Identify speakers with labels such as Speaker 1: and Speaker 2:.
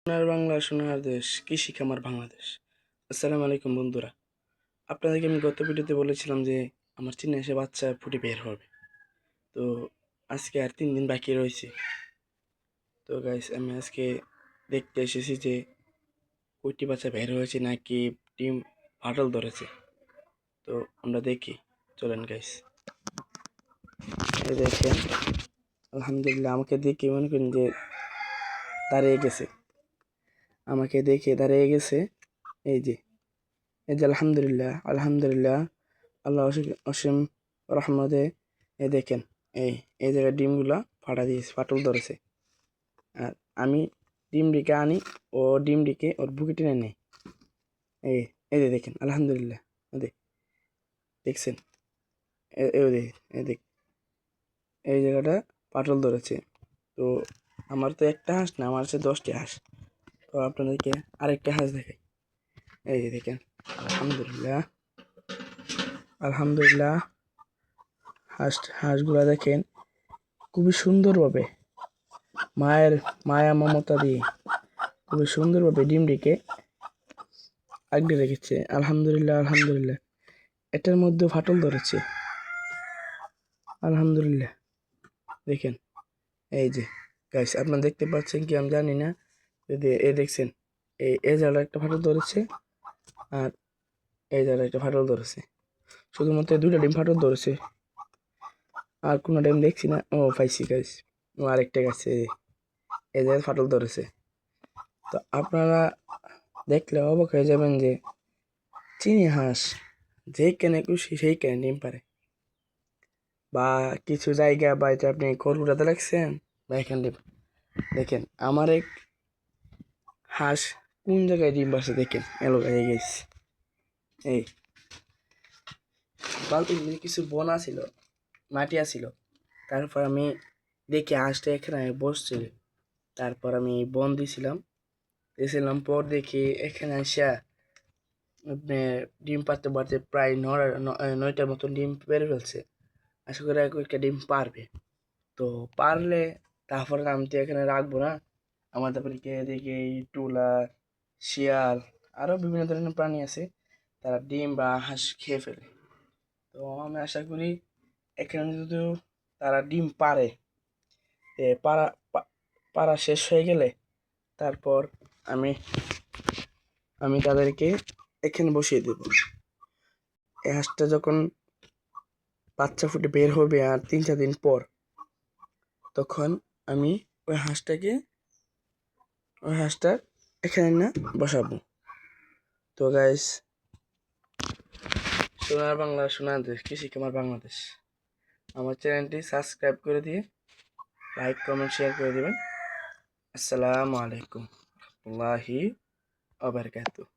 Speaker 1: সোনার বাংলা সোনার দেশ, কৃষি খামার বাংলাদেশ। আসসালামু আলাইকুম বন্ধুরা। আপনাদেরকে আমি গত ভিডিওতে বলেছিলাম যে আমার চীনে এসে বাচ্চা ফুটে বের হবে। তো আজকে আর 3 দিন বাকি রয়েছে। তো গাইস, আমি আজকে দেখতে এসেছি যে কয়টি বাচ্চা বের হয়েছে নাকি ডিম ফাটল ধরেছে। তো আমরা দেখি, চলেন গাইস। এই দেখেন, আলহামদুলিল্লাহ আমাকে দেখে মনে করেন যে দাঁড়িয়ে গেছে। আমাকে দেখে দাঁড়িয়ে গেছে। এই যে আলহামদুলিল্লাহ আলহামদুলিল্লাহ, আল্লাহ অসীম রহমতে। দেখেন, এই এই জায়গায় ডিমগুলা ফাটা দিয়েছে, ফাটল ধরেছে। আর আমি ডিমটিকে আনি, ও ডিমটিকে ওর বুকে টেনে নেই। এই এই যে দেখেন, আলহামদুলিল্লাহ। দেখছেন? দেখ, এই জায়গাটা ফাটল ধরেছে। তো আমার তো একটা হাঁস না, আমার আছে 10টি হাঁস। তো আপনাদেরকে আরেকটা হাঁস দেখাই। এই যে দেখেন, আলহামদুলিল্লাহ আলহামদুলিল্লাহ। হাঁসগুলা দেখেন খুবই সুন্দরভাবে মায়ের মায়া মমতা দিয়ে খুবই সুন্দরভাবে ডিমটিকে আগলে রেখেছে। আলহামদুলিল্লাহ আলহামদুলিল্লাহ। এটার মধ্যে ফাটল ধরেছে। আলহামদুলিল্লাহ। দেখেন, এই যে গাইস, আপনারা দেখতে পাচ্ছেন কি আমি জানি না। যদি দেখছেন, এই জায়গাটা একটা ফাটল ধরেছে, আর এই জায়গাটা একটা ফাটল ধরেছে। শুধুমাত্র 2টা ডিম ফাটল ধরেছে, আর কোনো ডিম দেখছি না। ও পাইছি গাইস, ও আরেকটা গাছে এই জায়গায় ফাটল ধরেছে। তো আপনারা দেখলে অবাক হয়ে যাবেন যে চিনি হাঁস যেখানে খুশি সেইখানে ডিম পারে। বা কিছু জায়গা বা এটা আপনি খড়গুড়াতে রাখছেন বা এখানে ডিম। দেখেন আমার এক হাঁস কোন জায়গায় ডিম পারছে, দেখেন এলো হয়ে গেছে। এই বালতির মধ্যে কিছু বোনা ছিল, মাটি আছিল। তারপর আমি দেখি হাঁসটা এখানে বসছিল। তারপর আমি বন দিয়েছিলাম পর দেখি এখানে আসা আপনি ডিম পারতে পারতে প্রায় 9টার মতন ডিম পেরে ফেলছে। আশা করি একটা ডিম পারবে। তো পারলে তারপরে আমি তো এখানে রাখবো না। আমার তারপরে দেখি টুলা, শিয়াল, আরও বিভিন্ন ধরনের প্রাণী আছে, তারা ডিম বা হাঁস খেয়ে ফেলে। তো আমি আশা করি এখানে যদি তারা ডিম পারে, পাড়া পাড়া শেষ হয়ে গেলে তারপর আমি আমি তাদেরকে এখানে বসিয়ে দেব। এই হাঁসটা যখন বাচ্চা ফুটে বের হবে আর 3-4 দিন পর, তখন আমি ওই হাঁসটা এখানে না বসাবো। তো গাইস, সোনার বাংলা সোনার দেশ, কৃষি খামার বাংলাদেশ, আমার চ্যানেলটি সাবস্ক্রাইব করে দিয়ে লাইক কমেন্ট শেয়ার করে দেবেন। আসসালামু আলাইকুম ওয়া রাহমাতুল্লাহি ওয়া বারাকাতুহু।